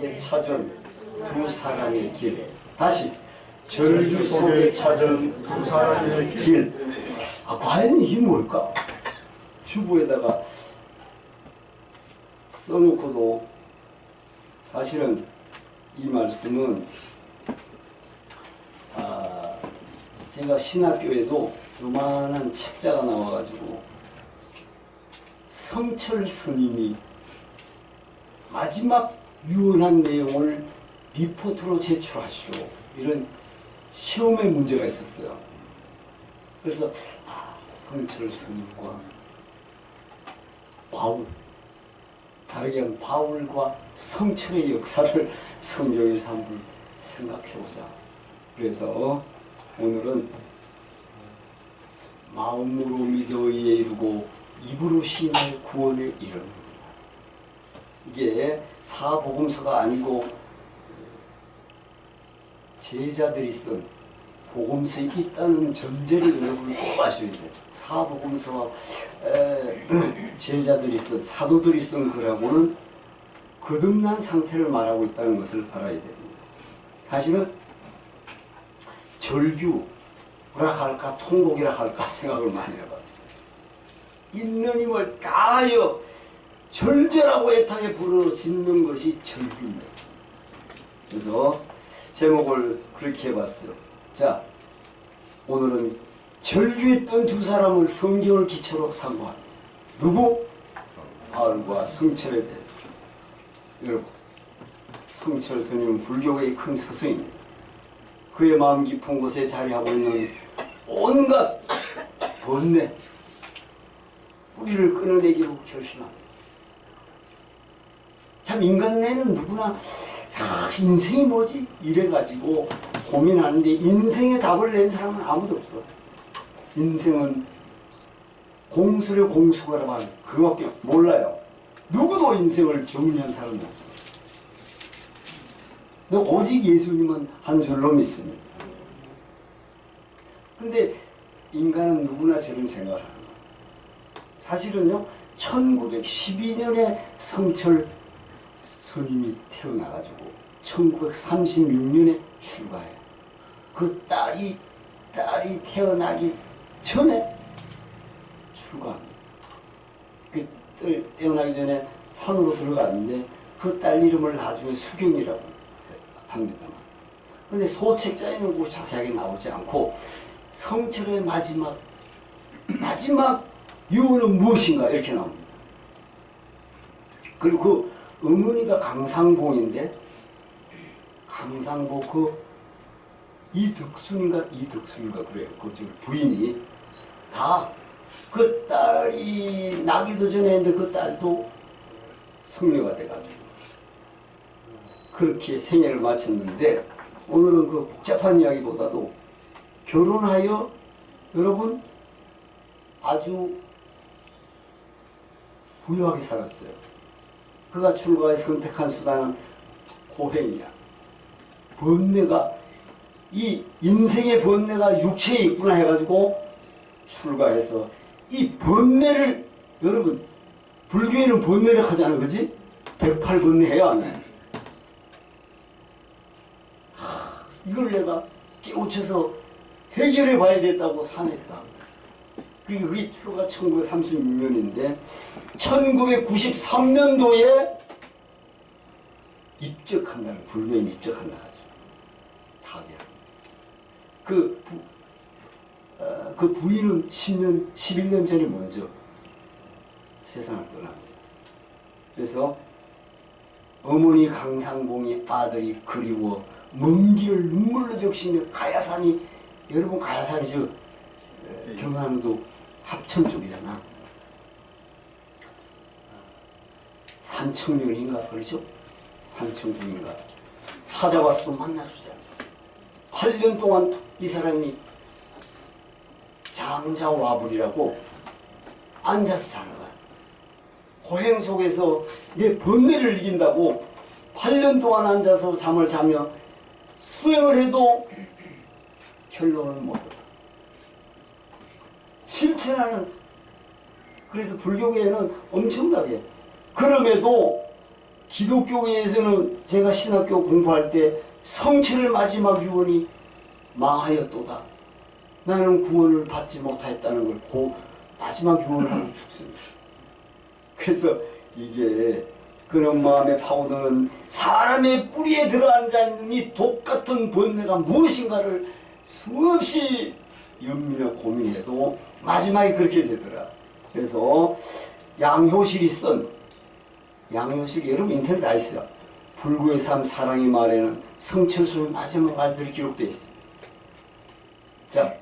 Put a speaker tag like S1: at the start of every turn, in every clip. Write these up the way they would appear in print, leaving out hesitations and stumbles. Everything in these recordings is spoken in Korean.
S1: 속에 찾은 두 사람의 길. 다시 절규 속에 찾은 두 사람의 길. 과연 이게 뭘까? 주부에다가 써놓고도 사실은 이 말씀은 제가 신학교에도 요만한 책자가 나와가지고 성철 스님이 마지막 유언한 내용을 리포트로 제출하시오, 이런 시험의 문제가 있었어요. 그래서 성철 스님과 바울, 다르게 하면 바울과 성철의 역사를 성경에서 한번 생각해보자. 그래서 오늘은 마음으로 믿어 의에 이르고 입으로 신의 구원에 이르는, 이게 사복음서가 아니고 제자들이 쓴 복음서에 있다는 전제를 여러분 꼭 아셔야 돼요. 사복음서와 제자들이 쓴, 사도들이 쓴 거라고는 거듭난 상태를 말하고 있다는 것을 알아야 됩니다. 사실은 절규라 할까 통곡이라 할까 생각을 많이 해봤어요. 있는 힘을 다하여 절절하고 애타게 부르짖는 것이 절규입니다. 그래서 제목을 그렇게 해봤어요. 자, 오늘은 절규했던 두 사람을 성경을 기초로 삼고합니다. 누구? 바울과 성철에 대해서. 여러분, 성철 스님은 불교의 큰 스승입니다. 그의 마음 깊은 곳에 자리하고 있는 온갖 번뇌, 뿌리를 끊어내기로 결심합니다. 참 인간 내는 누구나 인생이 뭐지? 이래가지고 고민하는데 인생의 답을 낸 사람은 아무도 없어. 인생은 공수래 공수가라고 하는 그거밖에 몰라요. 누구도 인생을 정리한 사람은 없어. 근데 오직 예수님은 한 줄로 믿습니다. 근데 인간은 누구나 저런 생각을 하는 거예요. 사실은요, 1912년에 성철 스님이 태어나가지고 1936년에 출가해요. 그 딸이 태어나기 전에 출가합니다. 그 딸 태어나기 전에 산으로 들어갔는데 그 딸 이름을 나중에 수경이라고 합니다. 근데 소책자에는 그 자세하게 나오지 않고 성철의 마지막 유언은 무엇인가 이렇게 나옵니다. 그리고 그 어머니가 강상봉인데, 강상봉 이덕순인가 그래요. 그 지금 부인이 다 그 딸이 나기도 전에 했는데 그 딸도 성녀가 돼가지고 그렇게 생애를 마쳤는데, 오늘은 그 복잡한 이야기보다도 결혼하여 여러분 아주 부유하게 살았어요. 그가 출가해 선택한 수단은 고행이야. 번뇌가, 이 인생의 번뇌가 육체에 있구나 해가지고 출가해서 이 번뇌를, 여러분 불교에는 번뇌를 하잖아요, 그지? 108번뇌 해야 안 해? 이걸 내가 깨우쳐서 해결해 봐야겠다고 사냈다. 그리고 그게 출가 1936년인데 1993년도에 입적한다는, 불교에 입적한다 하죠. 타계합니다. 그 부인은 11년 전에 먼저 세상을 떠납니다. 그래서 어머니 강상봉이 아들이 그리워 먼 길을 눈물로 적시며 가야산이, 여러분 가야산이 저 경상도 합천 쪽이잖아. 산청년인가 그렇죠? 산청군인가 찾아와서도 만나주잖아. 8년 동안 이 사람이 장자와불이라고 앉아서 자는 거야. 고행 속에서 내 번뇌를 이긴다고 8년 동안 앉아서 잠을 자며 수행을 해도 결론을 못 얻어. 실천하는, 그래서 불교계에는 엄청나게, 그럼에도 기독교계에서는 제가 신학교 공부할 때 성철의 마지막 유언이 망하였도다. 나는 구원을 받지 못하였다는 걸 마지막 유언을 하고 죽습니다. 그래서 이게 그런 마음에 파고드는 사람의 뿌리에 들어앉아 있는 이 독같은 번뇌가 무엇인가를 수없이 연민하고 고민해도 마지막에 그렇게 되더라. 그래서 양효실이 쓴 양효실 여러분 인터넷 다 있어요. 불구의 삶 사랑의 말에는 성철수의 마지막 말들이 기록되어 있습니다. 자,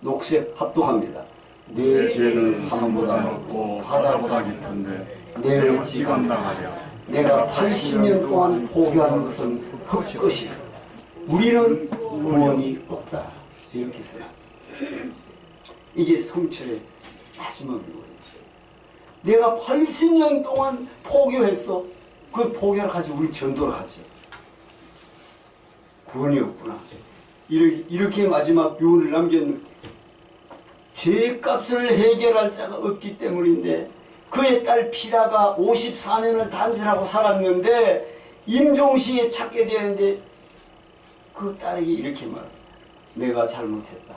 S1: 녹색 합독합니다.
S2: 내 죄는 산보다 높고 바다보다 깊은데 내 어찌 감당하랴.
S1: 내가 80년 동안 포기하는 것은 헛것이다. 우리는 구원이 없다. 이렇게 써놨어. 이게 성철의 마지막 유언이죠. 내가 80년 동안 포기했어. 그 포기를 가지고 우리 전도를 하죠. 구원이 없구나. 이렇게 마지막 유언을 남겼는 죄값을 해결할 자가 없기 때문인데 그의 딸 피라가 54년을 단절하고 살았는데 임종시에 찾게 되는데 그 딸에게 이렇게 말합니다. 내가 잘못했다.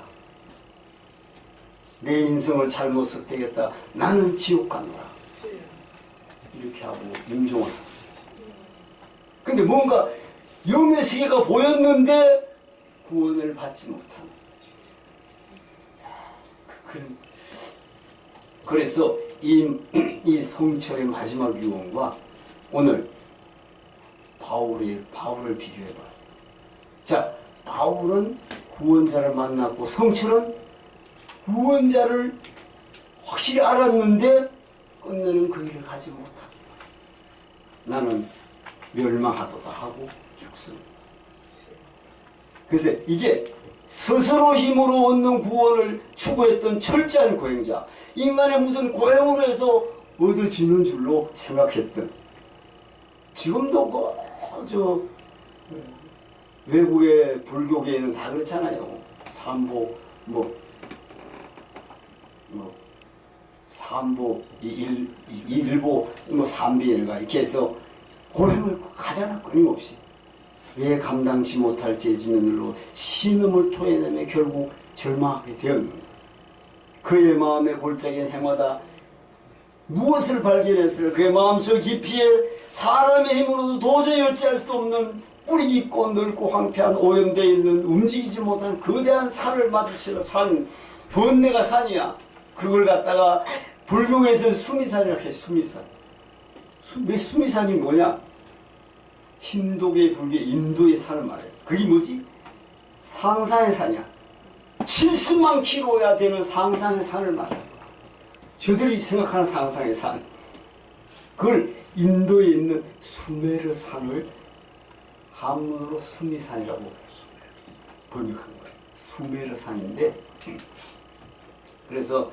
S1: 내 인생을 잘못 선택했다. 나는 지옥 가노라. 이렇게 하고 임종을 합니다. 근데 뭔가 영의 세계가 보였는데 구원을 받지 못합니다. 그래서 이 성철의 마지막 유언과 오늘 바울을 비교해 봤어요. 자, 바울은 구원자를 만났고 성철은 구원자를 확실히 알았는데 끝내는 그 일을 가지 못합니다. 나는 멸망하도다 하고 죽습니다. 그래서 이게 스스로 힘으로 얻는 구원을 추구했던 철저한 고행자, 인간의 무슨 고행으로 해서 얻어지는 줄로 생각했던, 지금도 외국의 불교계에는 다 그렇잖아요. 삼보, 삼보, 일보, 삼비일가 이렇게 해서 고행을 가잖아, 끊임없이. 왜 감당치 못할 죄지면으로 신음을 토해내며 결국 절망하게 되었는가. 그의 마음의 골짜기는 해마다 무엇을 발견했을까. 그의 마음속 깊이에 사람의 힘으로도 도저히 어찌할 수 없는 뿌리 깊고 넓고 황폐한 오염되어 있는 움직이지 못한 거대한 산을 마주치러 산, 번뇌가 산이야. 그걸 갖다가 불교에서는 수미산이라고 해. 수미산. 왜 수미산이 뭐냐? 힌두계, 불교, 인도의 산을 말해요. 그게 뭐지? 상상의 산이야. 70만 킬로야 되는 상상의 산을 말해요. 저들이 생각하는 상상의 산. 그걸 인도에 있는 수메르 산을 한문으로 수미산이라고 번역한 거예요. 수메르 산인데, 그래서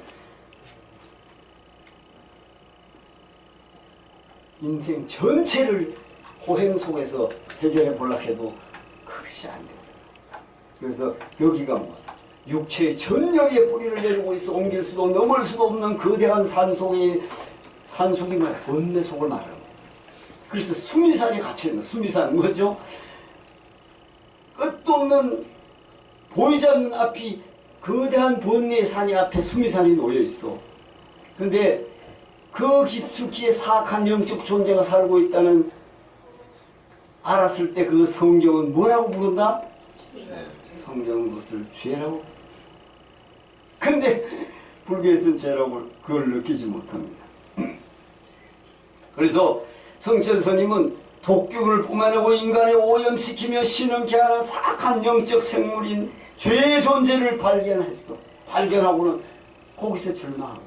S1: 인생 전체를 호행 속에서 해결해 보려고 해도 그것이 안 돼요. 그래서 여기가 육체의 전력의 뿌리를 내리고 있어 옮길 수도 넘을 수도 없는 거대한 산속이 뭐야? 번뇌 속을 말하는 거예요. 그래서 수미산이 갇혀있는, 수미산 뭐죠? 끝도 없는 보이지 않는 앞이 거대한 번뇌의 산이 앞에 수미산이 놓여있어. 그런데 그 깊숙이에 사악한 영적 존재가 살고 있다는 알았을 때 그 성경은 뭐라고 부른다? 성경은 그것을 죄라고. 근데 불교에서는 죄라고 그걸 느끼지 못합니다. 그래서 성철 스님은 독경을 뿜어내고 인간을 오염시키며 신음케 하는 사악한 영적 생물인 죄의 존재를 발견했어. 발견하고는 거기서 절망하고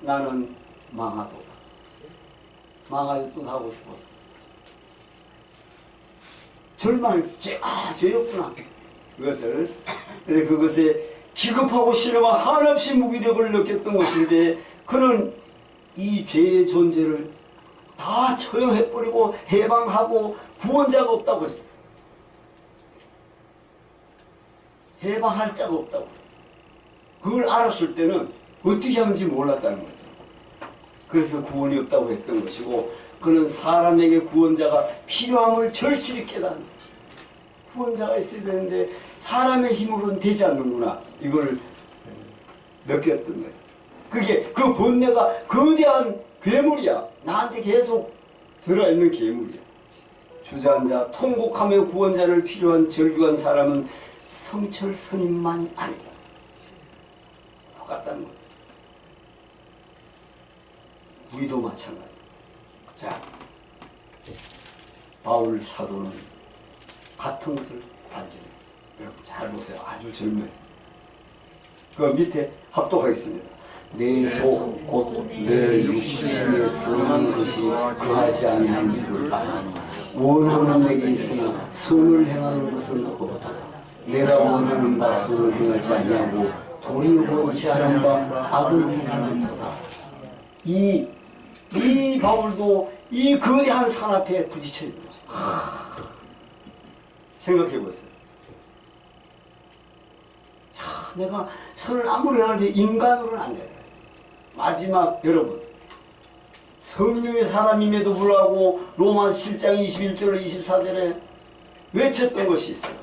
S1: 나는 망하도다. 망하도 하고 싶었어. 절망했어. 죄였구나. 그것을. 그래서 그것에 기급하고 신음과 한없이 무기력을 느꼈던 것인데 그는 이 죄의 존재를 다 처형해버리고 해방하고 구원자가 없다고 했어. 해방할 자가 없다고. 그걸 알았을 때는 어떻게 하는지 몰랐다는 거죠. 그래서 구원이 없다고 했던 것이고 그는 사람에게 구원자가 필요함을 절실히 깨닫는 구원자가 있어야 되는데 사람의 힘으로는 되지 않는구나. 이걸 느꼈던 거예요. 그게 그 번뇌가 거대한 괴물이야. 나한테 계속 들어있는 괴물이야. 주저앉아 통곡하며 구원자를 필요한 절규한 사람은 성철 스님만이 아니다. 똑같다는 거죠. 우리도 마찬가지. 자, 바울 사도는 같은 것을 발견했어요. 여러분 잘 보세요. 아주 절묘해요. 그 밑에 합독하겠습니다. 내 속 곧 내 육신에 성한 것이 그하지 아니한 줄을 아니 원하는 내게 있으나 선을 행하는 것은 없다. 내가 원하는 바 선을 행하지 아니하고 도리어 원치 않은 바 악을 행하는도다. 이 바울도 이 거대한 산 앞에 부딪혀 있는 거죠. 생각해 보세요. 내가 선을 아무리 하는데 인간으로는 안 돼. 마지막 여러분 성령의 사람임에도 불구하고 로마서 7장 21절 24절에 외쳤던 것이 있어요.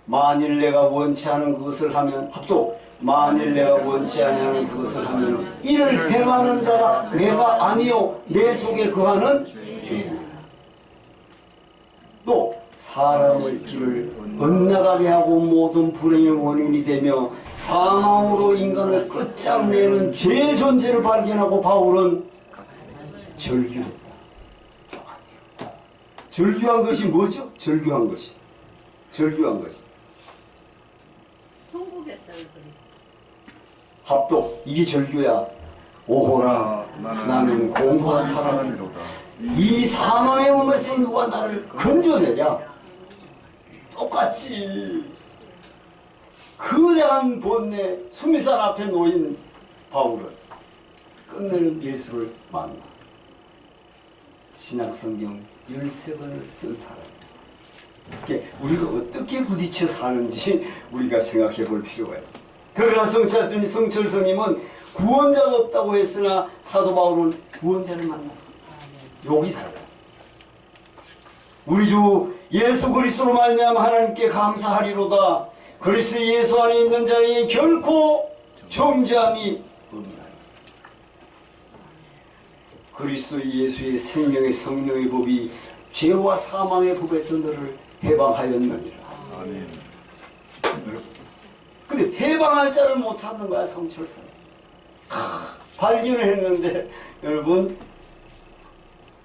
S1: 만일 내가 원치 않은 그것을 하면 합독 만일 내가 원치 않는 그것을 하면 이를 행하는 자가 내가 아니요 내 속에 거하는 죄인이라. 또 사람의 길을 엇나가게 하고 모든 불행의 원인이 되며 사망으로 인간을 끝장내는 죄의 존재를 발견하고 바울은 절규했다. 똑같아요. 절규한 것이 뭐죠? 절규한 것이.
S3: 통곡했다는 소리.
S1: 합독 이게 절규야. 오호라 나는 공고한 사람이로다. 이 사망의 몸에서 누가 나를 건져내랴. 똑같이 거대한 번뇌 수미산 앞에 놓인 바울은 끝내는 예수를 만나 신약성경 13권을 쓴 사람이에요. 우리가 어떻게 부딪혀 사는지 우리가 생각해 볼 필요가 있어요. 그러나 성철 스님은 구원자가 없다고 했으나 사도 바울은 구원자를 만났어요. 욕이 달라요. 우리 주 예수 그리스도로 말미암아 하나님께 감사하리로다. 그리스도 예수 안에 있는 자에게 결코 정죄함이 없나니. 그리스도 예수의 생명의 성령의 법이 죄와 사망의 법에서 너를 해방하였느니라.
S2: 아멘.
S1: 근데 해방할 자를 못 찾는 거야. 성철선 발견을 했는데 여러분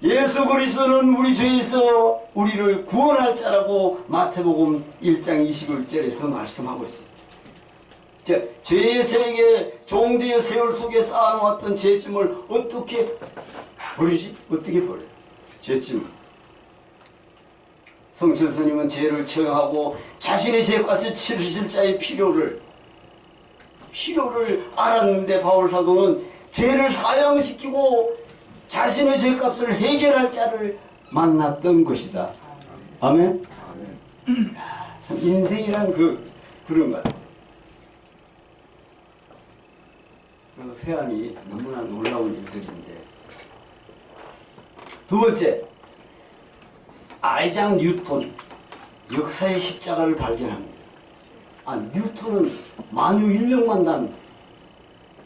S1: 예수 그리스도는 우리 죄에서 우리를 구원할 자라고 마태복음 1장 21절에서 말씀하고 있습니다. 죄의 세계 종되어 세월 속에 쌓아놓았던 죄짐을 어떻게 버리지? 어떻게 버려요? 죄짐을. 성철 스님은 죄를 처형하고 자신의 죄값을 치르실 자의 필요를 알았는데 바울 사도는 죄를 사형시키고 자신의 죄값을 해결할 자를 만났던 것이다. 아멘? 참 인생이란 그런 것 같아요. 그 회한이 너무나 놀라운 일들인데 두 번째 아이작 뉴턴 역사의 십자가를 발견합니다. 뉴턴은 만유 인력만단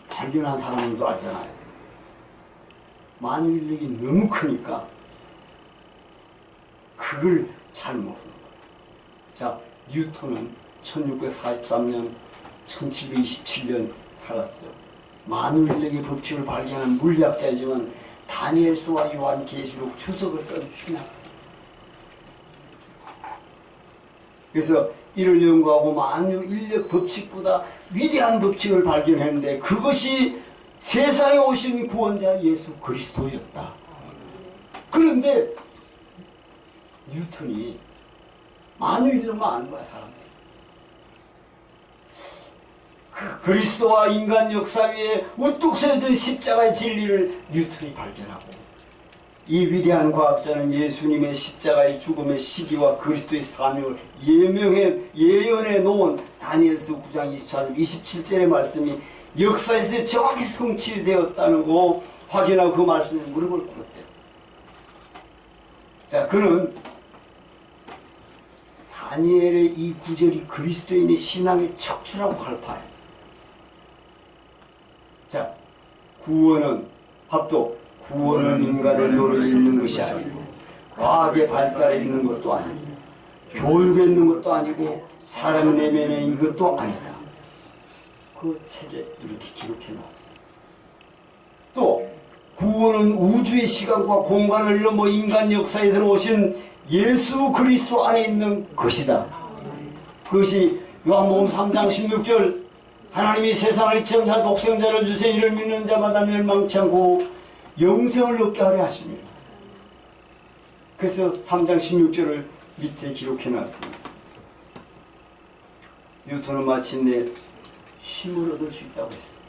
S1: 발견한 사람인 줄 알잖아요. 만유 인력이 너무 크니까 그걸 잘 모르는 거예요. 자, 뉴턴은 1643년 1727년 살았어요. 만유 인력의 법칙을 발견한 물리학자이지만 다니엘서와 요한계시록 주석을 쓴 신학서. 그래서 이를 연구하고 만유 인력 법칙보다 위대한 법칙을 발견했는데 그것이 세상에 오신 구원자 예수 그리스도였다. 그런데 뉴턴이 만유 인력만 아는 거야, 사람들이. 그리스도와 인간 역사 위에 우뚝 서있던 십자가의 진리를 뉴턴이 발견하고 이 위대한 과학자는 예수님의 십자가의 죽음의 시기와 그리스도의 사명을 예언해 놓은 다니엘서 9장 24절 27절의 말씀이 역사에서 정확히 성취되었다는 거 확인하고 그 말씀에 무릎을 꿇었대요. 자, 그는 다니엘의 이 구절이 그리스도인의 신앙의 척추라고 할파요. 자, 구원은 합도 구원은 인간의 노력에 있는 것이 아니고 과학의 발달에 있는 것도 아니고 교육에 있는 것도 아니고 사람 내면에 있는 것도 아니다. 그 책에 이렇게 기록해 놨어요. 또 구원은 우주의 시간과 공간을 넘어 인간 역사에 들어오신 예수 그리스도 안에 있는 것이다. 그것이 요한복음 3장 16절 하나님이 세상을 이처럼 독생자를 주세 이를 믿는 자마다 멸망치 않고 영생을 얻게 하려 하십니다. 그래서 3장 16절을 밑에 기록해 놨습니다. 뉴턴은 마침내 쉼을 얻을 수 있다고 했어요.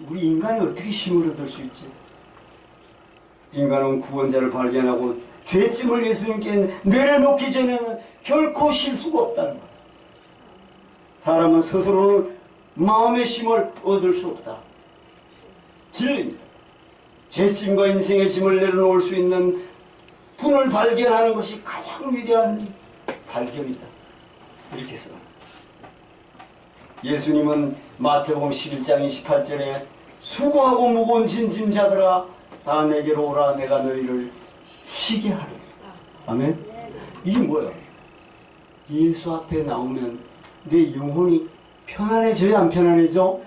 S1: 우리 인간이 어떻게 쉼을 얻을 수 있지? 인간은 구원자를 발견하고 죄짐을 예수님께 내려놓기 전에는 결코 쉴 수가 없다는 거예요. 사람은 스스로는 마음의 쉼을 얻을 수 없다. 진리입니다. 죄짐과 인생의 짐을 내려놓을 수 있는 분을 발견하는 것이 가장 위대한 발견이다. 이렇게 써놨어요. 예수님은 마태복음 11장 28절에 수고하고 무거운 짐자들아 다 내게로 오라 내가 너희를 쉬게 하리라. 아멘. 이게 뭐야? 예수 앞에 나오면 내 영혼이 편안해져야 안 편안해져?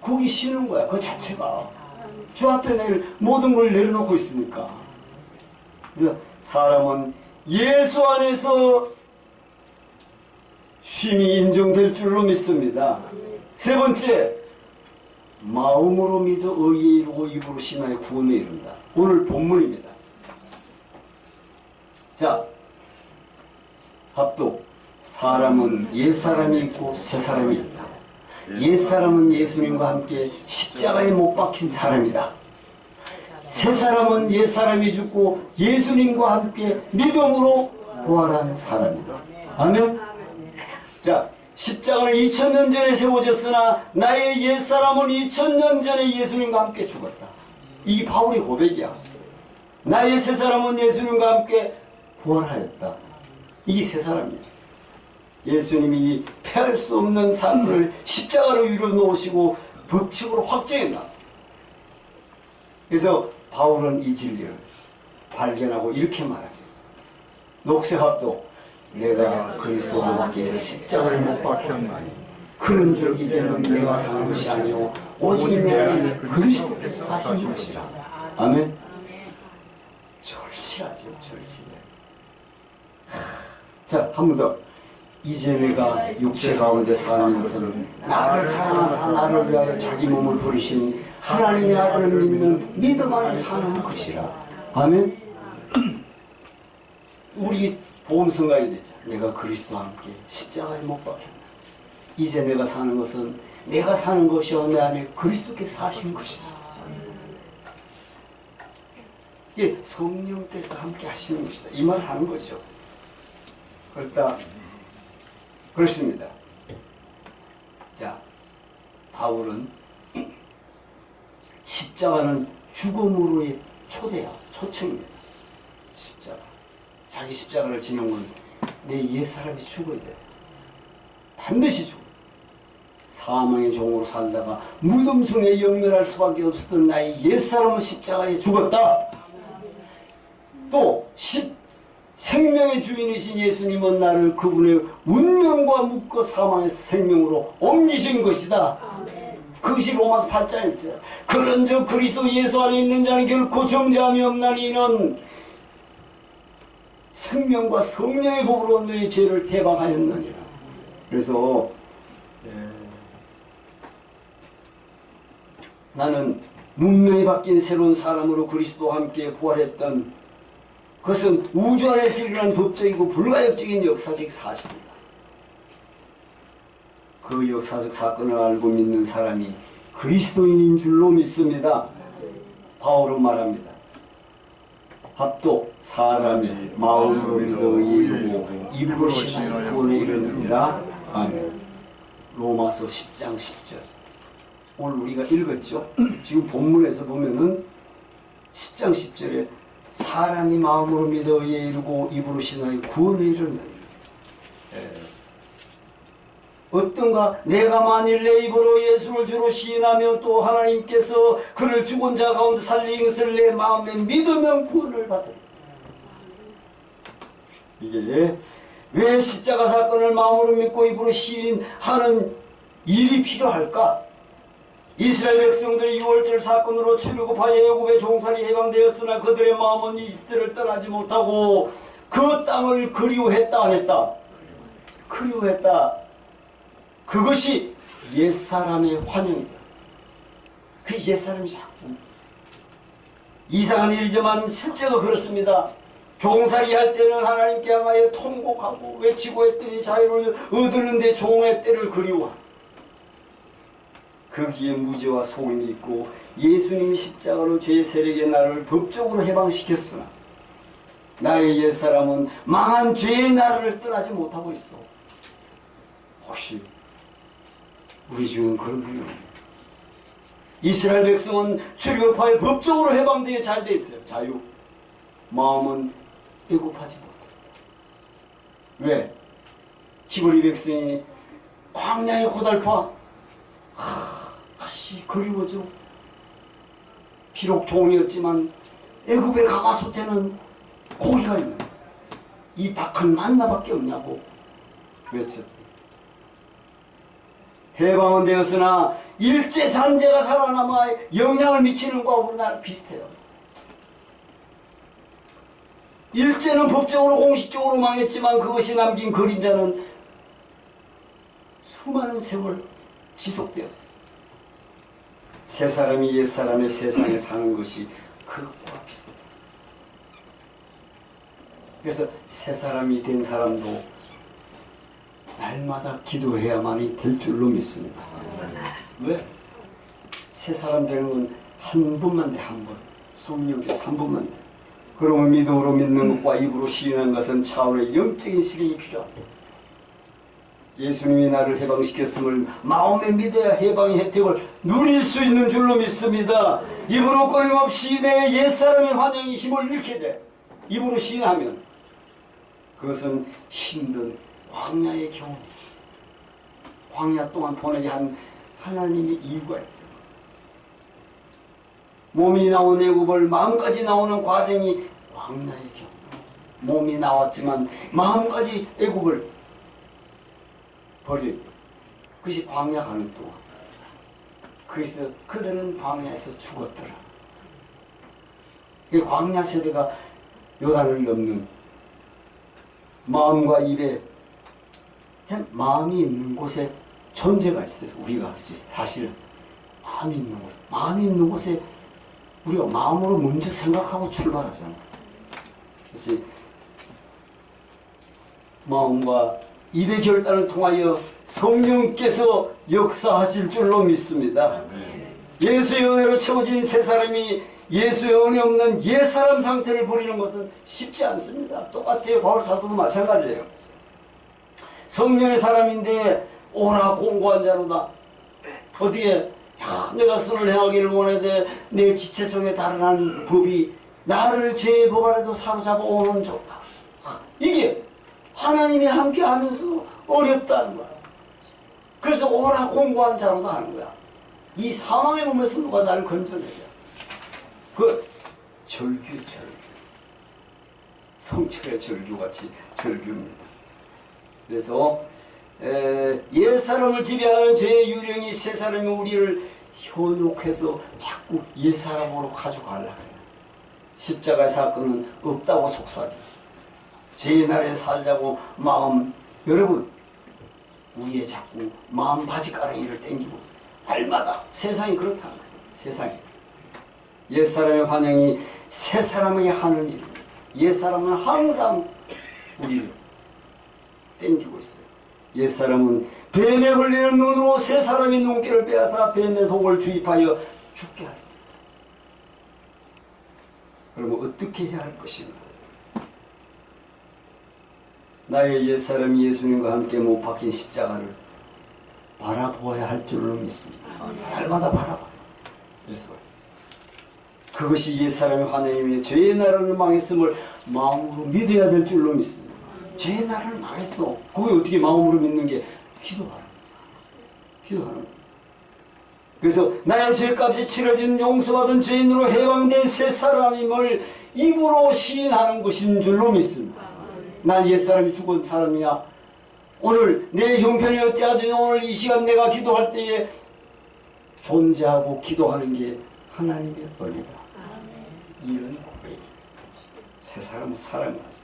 S1: 거기 쉬는 거야. 그 자체가 주 앞에 내 모든 걸 내려놓고 있으니까. 사람은 예수 안에서 쉼이 인정될 줄로 믿습니다. 세 번째, 마음으로 믿어 의에 이르고 입으로 신하여 구원에 이른다. 오늘 본문입니다. 자, 합독. 사람은 옛사람이 있고 새사람이 있다. 옛사람은 예수님과 함께 십자가에 못 박힌 사람이다. 새사람은 옛사람이 죽고 예수님과 함께 믿음으로 부활한 사람이다. 아멘. 자, 십자가는 2000년 전에 세워졌으나 나의 옛사람은 2000년 전에 예수님과 함께 죽었다. 이 바울의 고백이야. 나의 새사람은 예수님과 함께 부활하였다. 이게 새사람이야. 예수님이 패할 수 없는 삶을 십자가로 이루어놓으시고 법칙으로 확정해놨어요. 그래서 바울은 이 진리를 발견하고 이렇게 말합니다. 녹색합도 내가 그리스도와 함께 십자가에 못 박혔나니 그런즉 이제는 내가 사는 것이 아니오 오직 내 안에 그리스도께서 사신 것이라. 아멘. 절실하죠. 절실해. 자, 한 번 더. 이제 내가 육체 가운데 사는 것은 나를 사랑하사 나를 위하여 자기 몸을 부르신 하나님의 아들을 믿는 믿음 안에 사는 것이라. 아멘. 우리 보험성가야 되죠. 내가 그리스도와 함께 십자가에 못 박혔다. 이제 내가 사는 것은 내가 사는 것이요 내 안에 그리스도께서 사신 것이다. 이게 성령께서 함께 하시는 것이다. 이 말을 하는 거죠. 그렇습니다. 자, 바울은 십자가는 죽음으로의 초대야, 초청입니다. 십자가. 자기 십자가를 지는 내 옛사람이 죽어야 돼. 반드시 죽어. 사망의 종으로 살다가 무덤성에 영멸할 수밖에 없었던 나의 옛사람은 십자가에 죽었다. 또 생명의 주인이신 예수님은 나를 그분의 운명과 묶어 사망의 생명으로 옮기신 것이다. 그것이 로마서 8장 1절. 그런즉 그리스도 예수 안에 있는 자는 결코 정죄함이 없나니 이는 생명과 성령의 법으로 너희 죄를 해방하였느니라. 그래서 나는 문명이 바뀐 새로운 사람으로 그리스도와 함께 부활했던 그것은 우주 안에서 일어난 법적이고 불가역적인 역사적 사실입니다. 그 역사적 사건을 알고 믿는 사람이 그리스도인인 줄로 믿습니다. 바울은 말합니다. 합독 사람이 마음으로 믿어 이르고 입으로 신하여 구원에 이르느니라. 아멘. 로마서 10장 10절. 오늘 우리가 읽었죠. 지금 본문에서 보면은 10장 10절에 사람이 마음으로 믿어 의에 이르고 입으로 신하여 구원에 이르는 어떤가 내가 만일 내 입으로 예수를 주로 시인하며 또 하나님께서 그를 죽은 자 가운데 살린 것을 내 마음에 믿으면 구원을 받으리라. 이게 왜 십자가 사건을 마음으로 믿고 입으로 시인하는 일이 필요할까? 이스라엘 백성들이 6월절 사건으로 출애굽하여 애굽의 종살이 해방되었으나 그들의 마음은 이집트를 떠나지 못하고 그 땅을 그리워했다 안 했다? 그리워했다. 그것이 옛사람의 환영이다. 그 옛사람이 자꾸 이상한 일이지만 실제가 그렇습니다. 종살이 할 때는 하나님께 향하여 통곡하고 외치고 했더니 자유를 얻었는데 종의 때를 그리워하고 거기에 무죄와 소임이 있고 예수님이 십자가로 죄의 세력의 나를 법적으로 해방시켰으나 나의 옛사람은 망한 죄의 나를 떠나지 못하고 있어. 혹시 우리 중엔 그런 분이 없나요? 이스라엘 백성은 출애굽하여 법적으로 해방되게 잘 돼 있어요. 자유. 마음은 애굽하지 못한다. 왜? 히브리 백성이 광야에 고달파 다시 그리워져. 비록 종이었지만 애굽의 가마솥에는 고기가 있는 이 박한 만나밖에 없냐고 외쳤다. 해방은 되었으나 일제 잔재가 살아남아 영향을 미치는 것과 우리나라 비슷해요. 일제는 법적으로 공식적으로 망했지만 그것이 남긴 그림자는 수많은 세월 지속되었어요. 새 사람이 옛 사람의 세상에 사는 것이 그것과 비슷해요. 그래서 새 사람이 된 사람도 날마다 기도해야만이 될 줄로 믿습니다. 왜? 새 사람 되는 건 한 번만 돼, 한 번. 성령께서 한 번만 돼. 그러면 믿음으로 믿는 것과 입으로 시인하는 것은 차원의 영적인 실행이 필요합니다. 예수님이 나를 해방시켰음을 마음에 믿어야 해방의 혜택을 누릴 수 있는 줄로 믿습니다. 입으로 끊임없이 내 옛사람의 환영이 힘을 잃게 돼. 입으로 시인하면 그것은 힘든 광야의 경우, 광야 동안 보내게 한 하나님의 이유가 있다. 몸이 나온 애굽을 마음까지 나오는 과정이 광야의 경우. 몸이 나왔지만 마음까지 애굽을 버려. 그것이 광야 가는 동안. 그래서 그들은 광야에서 죽었더라. 그 광야 세대가 요단을 넘는 마음과 입에 참 마음이 있는 곳에 존재가 있어요. 우리가 사실 마음이 있는 곳에 우리가 마음으로 먼저 생각하고 출발하잖아요. 그래서 마음과 입의 결단을 통하여 성령께서 역사하실 줄로 믿습니다. 예수의 은혜로 채워진 새 사람이 예수의 은혜 없는 옛사람 상태를 버리는 것은 쉽지 않습니다. 똑같아요. 바울 사도도 마찬가지예요. 성령의 사람인데 오라 공고한 자로다. 어떻게 내가 선을 행하기를 원하되 내 지체성에 달하는 법이 나를 죄의 법 아래도 사로잡아 오는 좋다. 이게 하나님이 함께 하면서 어렵다는 거야. 그래서 오라 공고한 자로다 하는 거야. 이 상황의 몸에서 누가 나를 건져내냐. 그 절규의 절규. 성철의 절규같이 절규입니다. 그래서 옛사람을 지배하는 죄의 유령이 새사람이 우리를 현혹해서 자꾸 옛사람으로 가져가려고 해요. 십자가의 사건은 없다고 속삭여. 죄의 날에 살자고 마음, 여러분 우리의 자꾸 마음 바지가랑이를 땡기고 있어요. 날마다 세상이 그렇다는 거예요. 세상이. 옛사람의 환영이 새사람에게 하는 일입니다. 옛사람은 항상 우리를 땡기고 있어요. 옛사람은 뱀에 걸리는 눈으로 새사람의 눈길을 빼앗아 뱀의 속을 주입하여 죽게 하죠. 그러면 어떻게 해야 할 것인가? 나의 옛사람이 예수님과 함께 못 박힌 십자가를 바라보아야 할 줄로 믿습니다. 날마다 바라봐. 그래서 그것이 옛사람의 하나님의 죄의 나라를 망했음을 마음으로 믿어야 될 줄로 믿습니다. 죄의 나라를 망했어. 그게 어떻게 마음으로 믿는 게 기도하는 거예요. 그래서 나의 죄값이 치러진 용서받은 죄인으로 해방된 새 사람임을 입으로 시인하는 것인 줄로 믿습니다. 난 옛사람이 죽은 사람이야. 오늘 내 형편이 어때하든 오늘 이 시간 내가 기도할 때에 존재하고 기도하는 게 하나님의 은혜다. 이런 고백이 새 사람은 살아났어.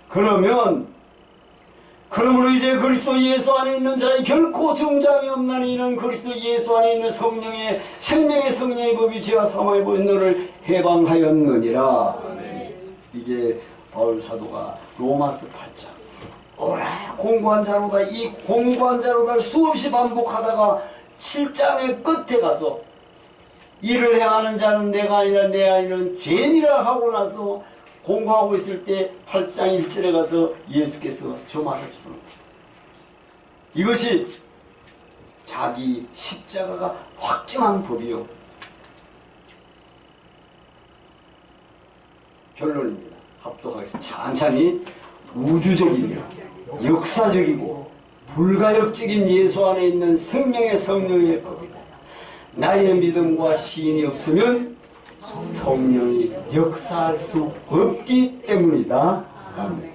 S1: 그러므로 이제 그리스도 예수 안에 있는 자에 결코 정잠이 없나니 이는 그리스도 예수 안에 있는 성령의 생명의 성령의 법이 죄와 사망의 법이 너를 해방하였느니라. 이게 바울 사도가 로마서 8장 오라 공고한 자로다 이 공고한 자로다를 수없이 반복하다가 7장의 끝에 가서 이를 행하는 자는 내가 아니라 내 아니는 죄인이라 하고 나서 공부하고 있을 때 8장 1절에 가서 예수께서 저 말을 주는 거예요. 이것이 자기 십자가가 확정한 법이요. 결론입니다. 합독하겠습니다. 찬찬히 우주적이며 역사적이고 불가역적인 예수 안에 있는 생명의 성령의 법이다. 나의 믿음과 시인이 없으면 성령이 역사할 수 없기 때문이다. 아멘.